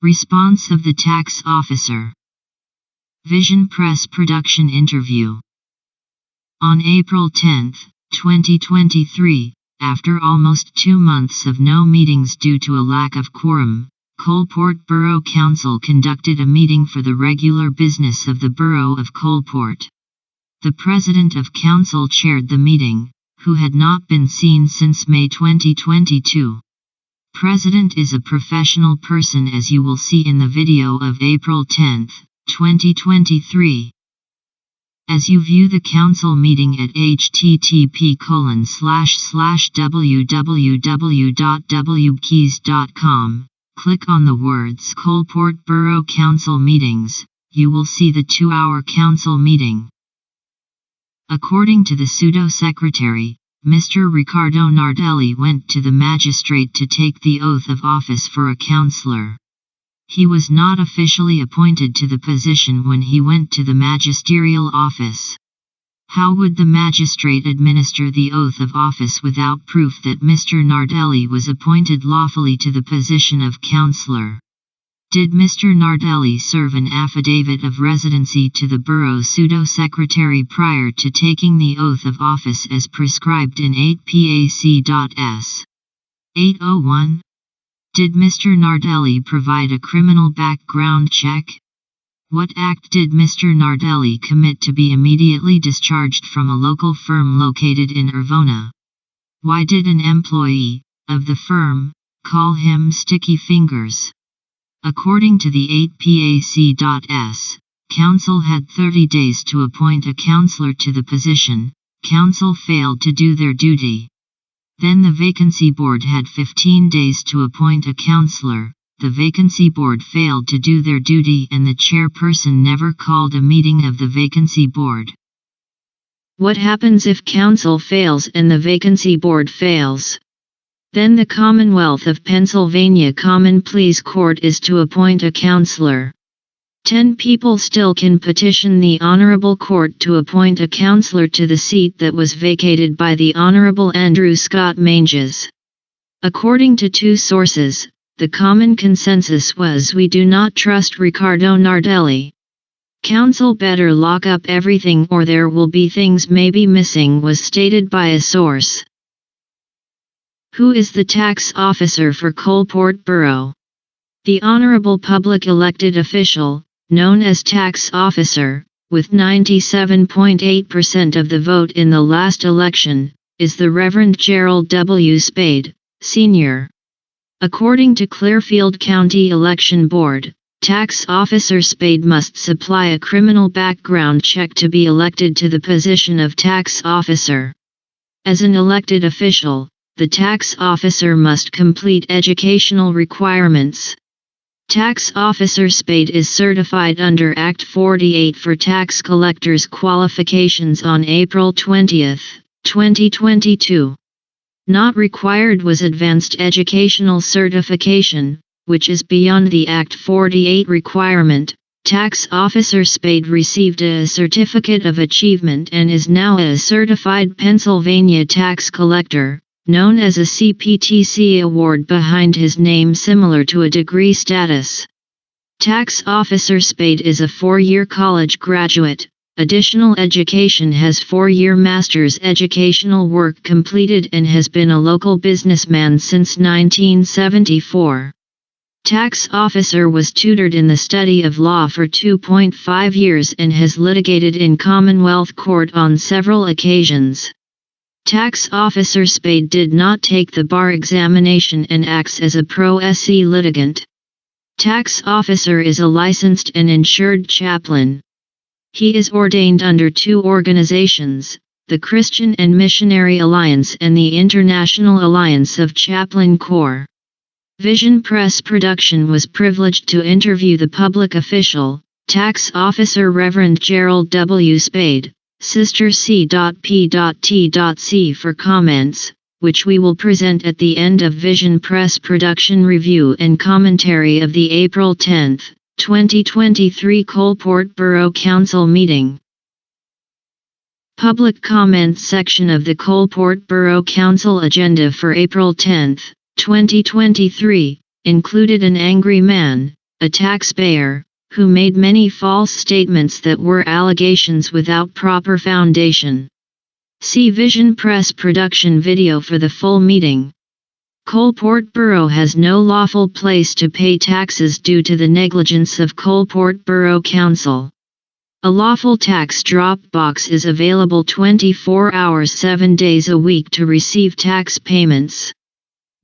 Response of the tax officer. Vision Press production interview. On April 10, 2023, after almost 2 months of no meetings due to a lack of quorum, Coalport Borough Council conducted a meeting for the regular business of the Borough of Coalport. The President of Council chaired the meeting, who had not been seen since May 2022. President is a professional person, as you will see in the video of April 10, 2023. As you view the council meeting at http://www.wpkeys.com, click on the words Coalport Borough Council Meetings, you will see the 2-hour council meeting. According to the pseudo-secretary, Mr. Ricardo Nardelli went to the magistrate to take the oath of office for a councillor. He was not officially appointed to the position when he went to the magisterial office. How would the magistrate administer the oath of office without proof that Mr. Nardelli was appointed lawfully to the position of councillor? Did Mr. Nardelli serve an affidavit of residency to the borough pseudo-secretary prior to taking the oath of office as prescribed in 8 PAC.S. 801? Did Mr. Nardelli provide a criminal background check? What act did Mr. Nardelli commit to be immediately discharged from a local firm located in Irvona? Why did an employee of the firm call him Sticky Fingers? According to the 8 PAC.S, Council had 30 days to appoint a councillor to the position. Council failed to do their duty. Then the Vacancy Board had 15 days to appoint a councillor. The Vacancy Board failed to do their duty and the chairperson never called a meeting of the Vacancy Board. What happens if Council fails and the Vacancy Board fails? Then the Commonwealth of Pennsylvania Common Pleas Court is to appoint a councillor. 10 people still can petition the Honorable Court to appoint a councillor to the seat that was vacated by the Honorable Andrew Scott Manges. According to 2 sources, the common consensus was we do not trust Ricardo Nardelli. Council better lock up everything or there will be things maybe missing, was stated by a source. Who is the tax officer for Coalport Borough? The Honorable Public Elected Official, known as Tax Officer, with 97.8% of the vote in the last election, is the Reverend Gerald W. Spade, Sr. According to Clearfield County Election Board, Tax Officer Spade must supply a criminal background check to be elected to the position of tax officer. As an elected official, the tax officer must complete educational requirements. Tax Officer Spade is certified under Act 48 for tax collectors' qualifications on April 20, 2022. Not required was advanced educational certification, which is beyond the Act 48 requirement. Tax Officer Spade received a Certificate of Achievement and is now a certified Pennsylvania tax collector, known as a CPTC award behind his name, similar to a degree status. Tax Officer Spade is a 4-year college graduate. Additional education has 4-year master's educational work completed and has been a local businessman since 1974. Tax Officer was tutored in the study of law for 2.5 years and has litigated in Commonwealth Court on several occasions. Tax Officer Spade did not take the bar examination and acts as a pro se litigant. Tax Officer is a licensed and insured chaplain. He is ordained under 2 organizations, the Christian and Missionary Alliance and the International Alliance of Chaplain Corps. Vision Press production was privileged to interview the public official, Tax Officer Reverend Gerald W. Spade, Sister C.P.T.C. for comments, which we will present at the end of Vision Press production review and commentary of the April 10, 2023 Coalport Borough Council meeting. Public comments section of the Coalport Borough Council agenda for April 10, 2023, included an angry man, a taxpayer, who made many false statements that were allegations without proper foundation. See Vision Press production video for the full meeting. Coalport Borough has no lawful place to pay taxes due to the negligence of Coalport Borough Council. A lawful tax drop box is available 24 hours 7 days a week to receive tax payments.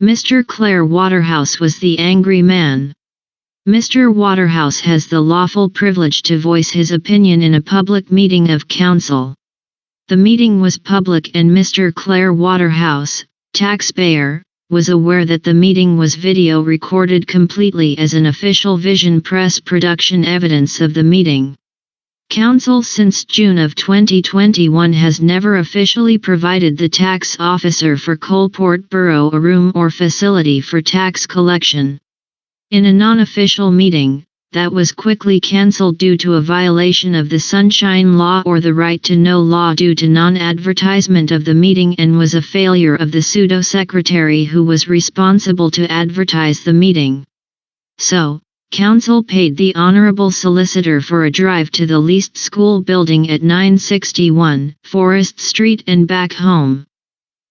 Mr. Clare Waterhouse was the angry man. Mr. Waterhouse has the lawful privilege to voice his opinion in a public meeting of council. The meeting was public and Mr. Clare Waterhouse, taxpayer, was aware that the meeting was video recorded completely as an official Vision Press production evidence of the meeting. Council since June of 2021 has never officially provided the tax officer for Coalport Borough a room or facility for tax collection. In a non-official meeting, that was quickly cancelled due to a violation of the Sunshine Law or the Right to Know law due to non-advertisement of the meeting and was a failure of the pseudo-secretary who was responsible to advertise the meeting. So, Council paid the Honorable Solicitor for a drive to the leased school building at 961 Forest Street and back home.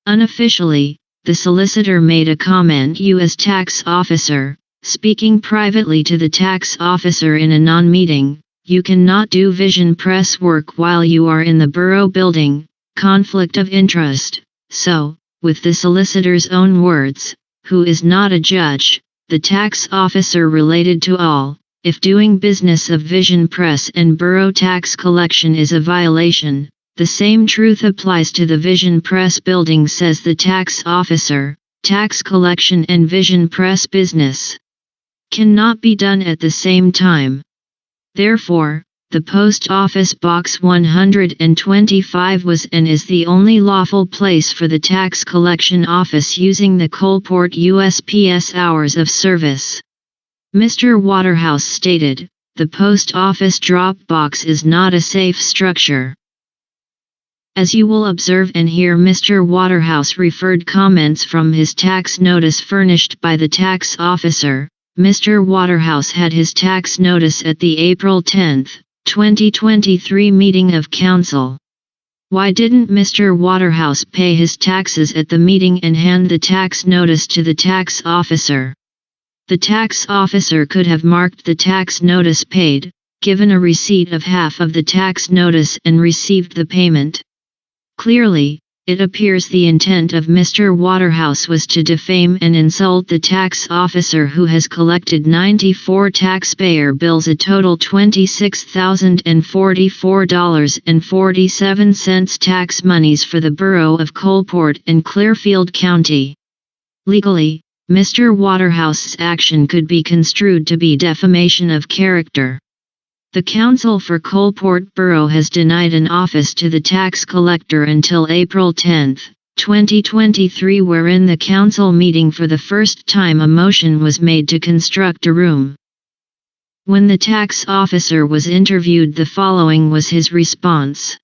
Unofficially, the solicitor made a comment: "You as tax officer, speaking privately to the tax officer in a non-meeting, you cannot do Vision Press work while you are in the borough building, conflict of interest." So, with the solicitor's own words, who is not a judge, the tax officer related to all, if doing business of Vision Press and borough tax collection is a violation, the same truth applies to the Vision Press building, says the tax officer. Tax collection and Vision Press business cannot be done at the same time. Therefore, the Post Office Box 125 was and is the only lawful place for the tax collection office using the Coalport USPS hours of service. Mr. Waterhouse stated, "The post office drop box is not a safe structure." As you will observe and hear, Mr. Waterhouse referred comments from his tax notice furnished by the tax officer. Mr. Waterhouse had his tax notice at the April 10, 2023 meeting of council. Why didn't Mr. Waterhouse pay his taxes at the meeting and hand the tax notice to the tax officer? The tax officer could have marked the tax notice paid, given a receipt of half of the tax notice and received the payment. Clearly, it appears the intent of Mr. Waterhouse was to defame and insult the tax officer who has collected 94 taxpayer bills, a total $26,044.47 tax monies for the borough of Coalport and Clearfield County. Legally, Mr. Waterhouse's action could be construed to be defamation of character. The Council for Coalport Borough has denied an office to the tax collector until April 10, 2023, wherein the council meeting for the first time a motion was made to construct a room. When the tax officer was interviewed, the following was his response.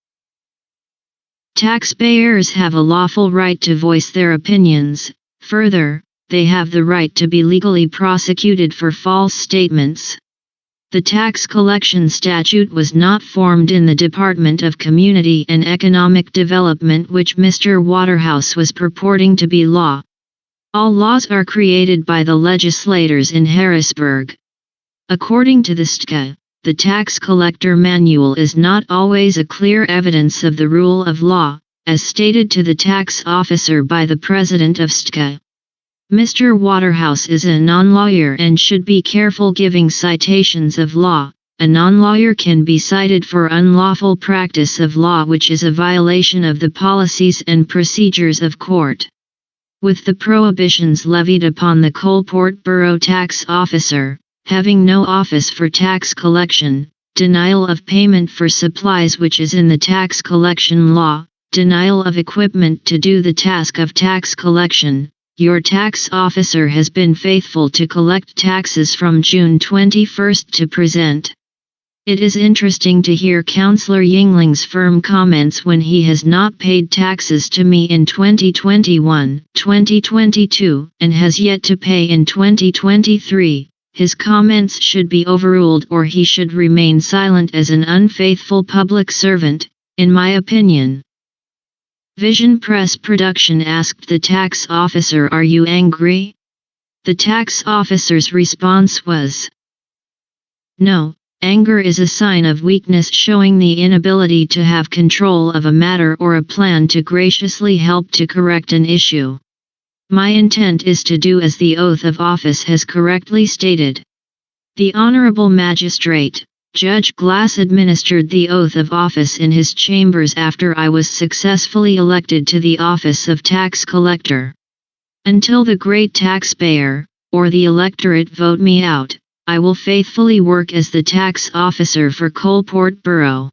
Taxpayers have a lawful right to voice their opinions. Further, they have the right to be legally prosecuted for false statements. The tax collection statute was not formed in the Department of Community and Economic Development, which Mr. Waterhouse was purporting to be law. All laws are created by the legislators in Harrisburg. According to the STCA, the tax collector manual is not always a clear evidence of the rule of law, as stated to the tax officer by the president of STCA. Mr. Waterhouse is a non-lawyer and should be careful giving citations of law. A non-lawyer can be cited for unlawful practice of law, which is a violation of the policies and procedures of court. With the prohibitions levied upon the Coalport Borough tax officer, having no office for tax collection, denial of payment for supplies, which is in the tax collection law, denial of equipment to do the task of tax collection, your tax officer has been faithful to collect taxes from June 21 to present. It is interesting to hear Councillor Yingling's firm comments when he has not paid taxes to me in 2021, 2022, and has yet to pay in 2023. his comments should be overruled or he should remain silent as an unfaithful public servant, in my opinion. Vision Press Production asked the tax officer, "Are you angry?" The tax officer's response was, "No, anger is a sign of weakness showing the inability to have control of a matter or a plan to graciously help to correct an issue. My intent is to do as the oath of office has correctly stated." The Honorable Magistrate, Judge Glass, administered the oath of office in his chambers after I was successfully elected to the office of tax collector. Until the great taxpayer, or the electorate vote me out, I will faithfully work as the tax officer for Coalport Borough.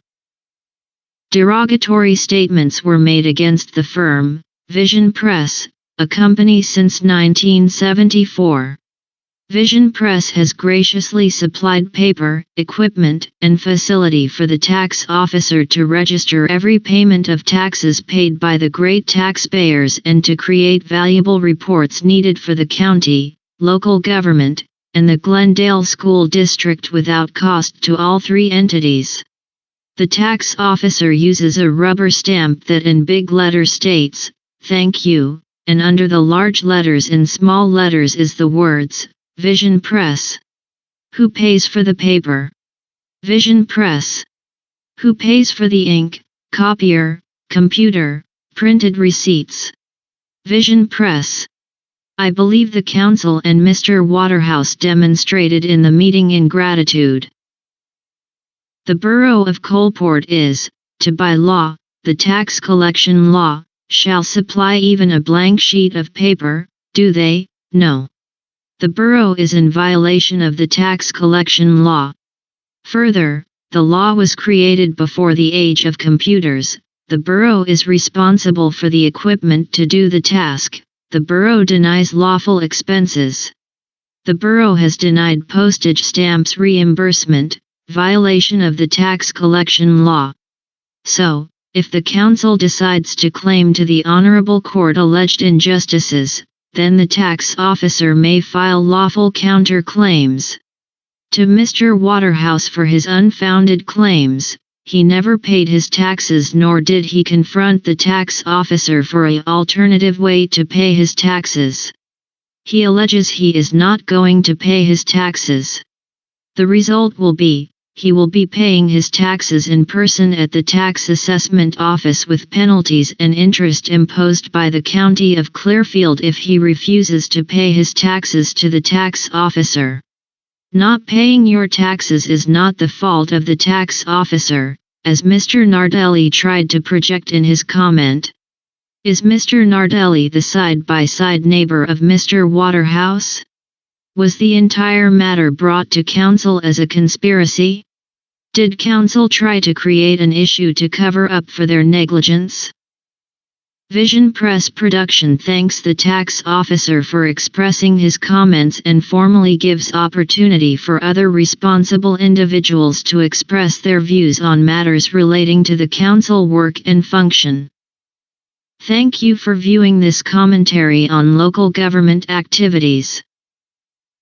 Derogatory statements were made against the firm, Vision Press, a company since 1974. Vision Press has graciously supplied paper, equipment, and facility for the tax officer to register every payment of taxes paid by the great taxpayers and to create valuable reports needed for the county, local government, and the Glendale School District without cost to all three entities. The tax officer uses a rubber stamp that in big letters states, "Thank you," and under the large letters in small letters is the words, Vision Press. Who pays for the paper? Vision Press. Who pays for the ink, copier, computer, printed receipts? Vision Press. I believe the Council and Mr. Waterhouse demonstrated in the meeting ingratitude. The Borough of Coalport is, to by law, the tax collection law, shall supply even a blank sheet of paper, do they? No. The borough is in violation of the tax collection law. Further, the law was created before the age of computers. The borough is responsible for the equipment to do the task. The borough denies lawful expenses. The borough has denied postage stamps reimbursement, violation of the tax collection law. So, if the council decides to claim to the honorable court alleged injustices, then the tax officer may file lawful counter-claims. To Mr. Waterhouse for his unfounded claims, he never paid his taxes nor did he confront the tax officer for an alternative way to pay his taxes. He alleges he is not going to pay his taxes. The result will be, he will be paying his taxes in person at the tax assessment office with penalties and interest imposed by the County of Clearfield if he refuses to pay his taxes to the tax officer. Not paying your taxes is not the fault of the tax officer, as Mr. Nardelli tried to project in his comment. Is Mr. Nardelli the side-by-side neighbor of Mr. Waterhouse? Was the entire matter brought to council as a conspiracy? Did council try to create an issue to cover up for their negligence? Vision Press Production thanks the tax officer for expressing his comments and formally gives opportunity for other responsible individuals to express their views on matters relating to the council work and function. Thank you for viewing this commentary on local government activities.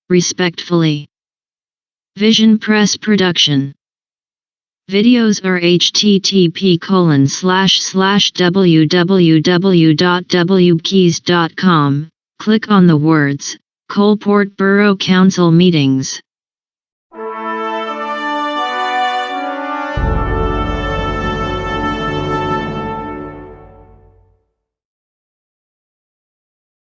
Respectfully, Vision Press Production. Videos are http://www.wkeys.com. Click on the words, Coalport Borough Council Meetings.